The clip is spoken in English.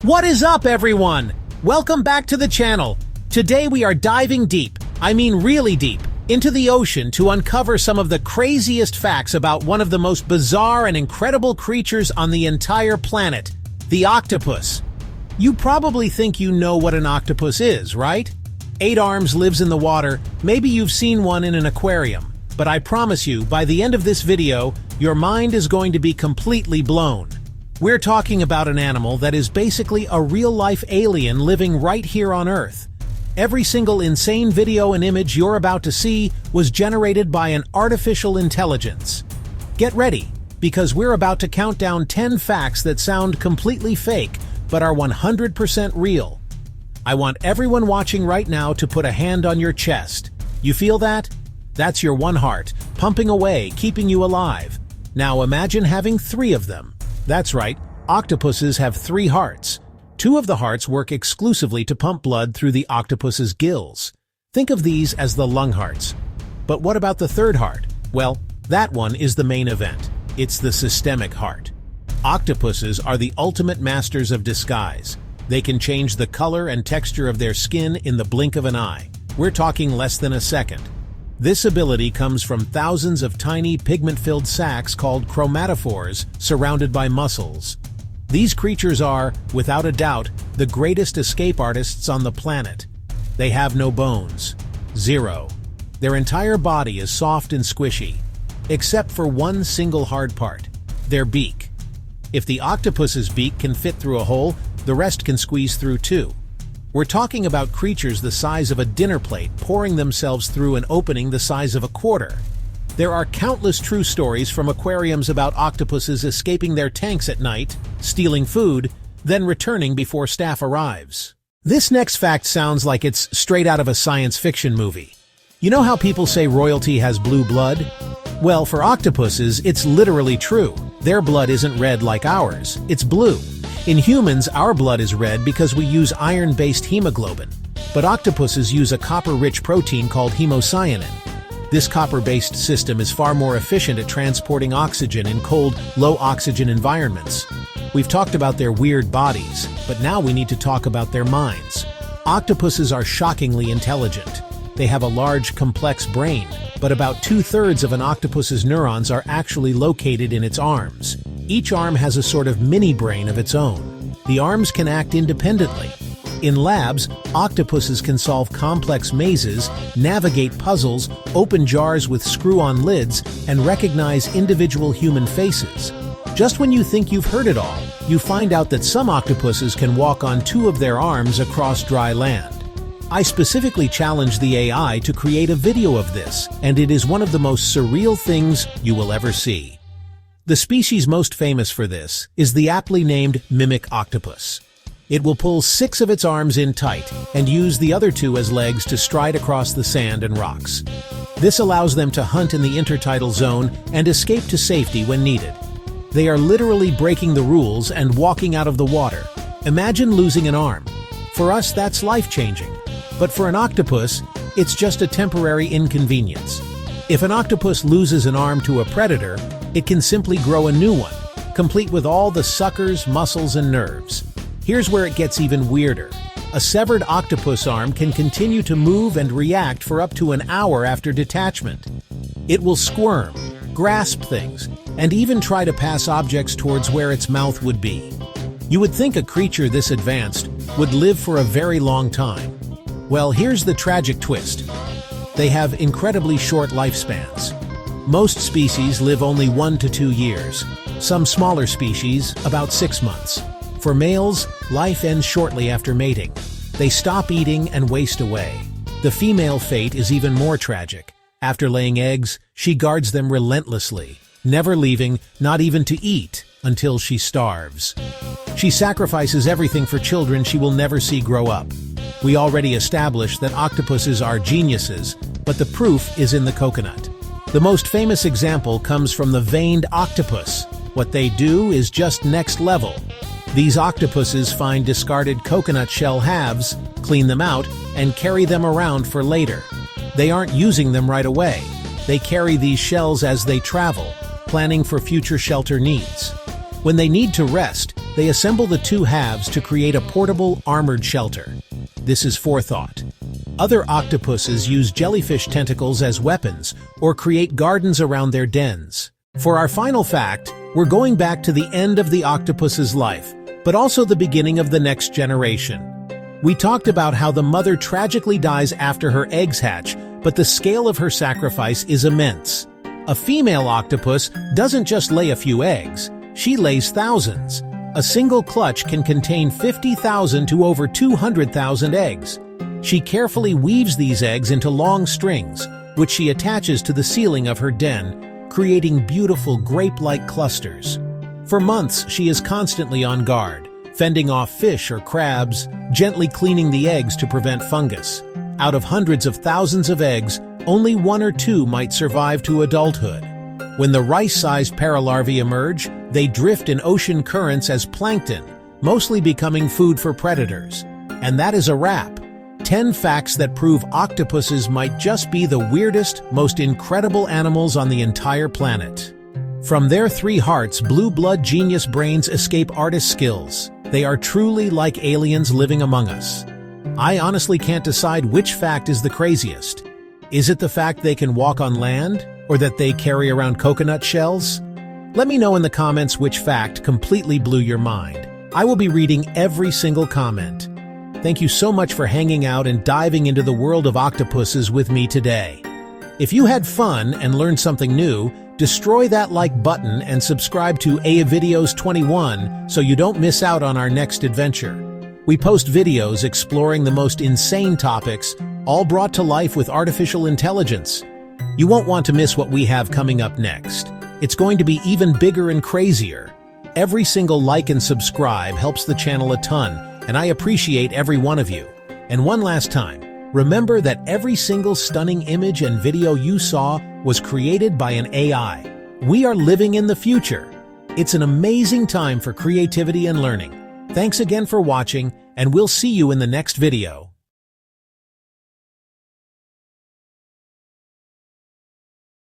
What is up, everyone? Welcome back to the channel. Today we are diving deep, I mean really deep, into the ocean to uncover some of the craziest facts about one of the most bizarre and incredible creatures on the entire planet, the octopus. You probably think you know what an octopus is, right? 8 arms, lives in the water, maybe you've seen one in an aquarium. But I promise you, by the end of this video, your mind is going to be completely blown. We're talking about an animal that is basically a real-life alien living right here on Earth. Every single insane video and image you're about to see was generated by an artificial intelligence. Get ready, because we're about to count down 10 facts that sound completely fake, but are 100% real. I want everyone watching right now to put a hand on your chest. You feel that? That's your one heart, pumping away, keeping you alive. Now imagine having 3 of them. That's right, octopuses have 3 hearts. 2 of the hearts work exclusively to pump blood through the octopus's gills. Think of these as the lung hearts. But what about the 3rd heart? Well, that one is the main event. It's the systemic heart. Octopuses are the ultimate masters of disguise. They can change the color and texture of their skin in the blink of an eye. We're talking less than a second. This ability comes from thousands of tiny pigment-filled sacs called chromatophores surrounded by muscles. These creatures are, without a doubt, the greatest escape artists on the planet. They have no bones. 0. Their entire body is soft and squishy, except for one single hard part, their beak. If the octopus's beak can fit through a hole, the rest can squeeze through too. We're talking about creatures the size of a dinner plate pouring themselves through an opening the size of a quarter. There are countless true stories from aquariums about octopuses escaping their tanks at night, stealing food, then returning before staff arrives. This next fact sounds like it's straight out of a science fiction movie. You know how people say royalty has blue blood? Well, for octopuses, it's literally true. Their blood isn't red like ours, it's blue. In humans, our blood is red because we use iron-based hemoglobin, but octopuses use a copper-rich protein called hemocyanin. This copper-based system is far more efficient at transporting oxygen in cold, low-oxygen environments. We've talked about their weird bodies, but now we need to talk about their minds. Octopuses are shockingly intelligent. They have a large, complex brain, but about 2/3 of an octopus's neurons are actually located in its arms. Each arm has a sort of mini-brain of its own. The arms can act independently. In labs, octopuses can solve complex mazes, navigate puzzles, open jars with screw-on lids, and recognize individual human faces. Just when you think you've heard it all, you find out that some octopuses can walk on 2 of their arms across dry land. I specifically challenged the AI to create a video of this, and it is one of the most surreal things you will ever see. The species most famous for this is the aptly named mimic octopus. It will pull 6 of its arms in tight and use the other 2 as legs to stride across the sand and rocks. This allows them to hunt in the intertidal zone and escape to safety when needed. They are literally breaking the rules and walking out of the water. Imagine losing an arm. For us, that's life-changing. But for an octopus, it's just a temporary inconvenience. If an octopus loses an arm to a predator, it can simply grow a new one, complete with all the suckers, muscles, and nerves. Here's where it gets even weirder. A severed octopus arm can continue to move and react for up to an hour after detachment. It will squirm, grasp things, and even try to pass objects towards where its mouth would be. You would think a creature this advanced would live for a very long time. Well, here's the tragic twist. They have incredibly short lifespans. Most species live only 1 to 2 years. Some smaller species, about 6 months. For males, life ends shortly after mating. They stop eating and waste away. The female fate is even more tragic. After laying eggs, she guards them relentlessly, never leaving, not even to eat, until she starves. She sacrifices everything for children she will never see grow up. We already established that octopuses are geniuses, but the proof is in the coconut. The most famous example comes from the veined octopus. What they do is just next level. These octopuses find discarded coconut shell halves, clean them out, and carry them around for later. They aren't using them right away. They carry these shells as they travel, planning for future shelter needs. When they need to rest, they assemble the two halves to create a portable, armored shelter. This is forethought. Other octopuses use jellyfish tentacles as weapons or create gardens around their dens. For our final fact, we're going back to the end of the octopus's life, but also the beginning of the next generation. We talked about how the mother tragically dies after her eggs hatch, but the scale of her sacrifice is immense. A female octopus doesn't just lay a few eggs, she lays thousands. A single clutch can contain 50,000 to over 200,000 eggs. She carefully weaves these eggs into long strings, which she attaches to the ceiling of her den, creating beautiful grape-like clusters. For months, she is constantly on guard, fending off fish or crabs, gently cleaning the eggs to prevent fungus. Out of hundreds of thousands of eggs, only 1 or 2 might survive to adulthood. When the rice-sized paralarvae emerge, they drift in ocean currents as plankton, mostly becoming food for predators. And that is a wrap. 10 facts that prove octopuses might just be the weirdest, most incredible animals on the entire planet. From their 3 hearts, blue blood genius brains escape artist skills. They are truly like aliens living among us. I honestly can't decide which fact is the craziest. Is it the fact they can walk on land, or that they carry around coconut shells? Let me know in the comments which fact completely blew your mind. I will be reading every single comment. Thank you so much for hanging out and diving into the world of octopuses with me today. If you had fun and learned something new, destroy that like button and subscribe to Videos 21 so you don't miss out on our next adventure. We post videos exploring the most insane topics, all brought to life with artificial intelligence. You won't want to miss what we have coming up next. It's going to be even bigger and crazier. Every single like and subscribe helps the channel a ton, and I appreciate every one of you. And one last time, remember that every single stunning image and video you saw was created by an AI. We are living in the future. It's an amazing time for creativity and learning. Thanks again for watching, and we'll see you in the next video.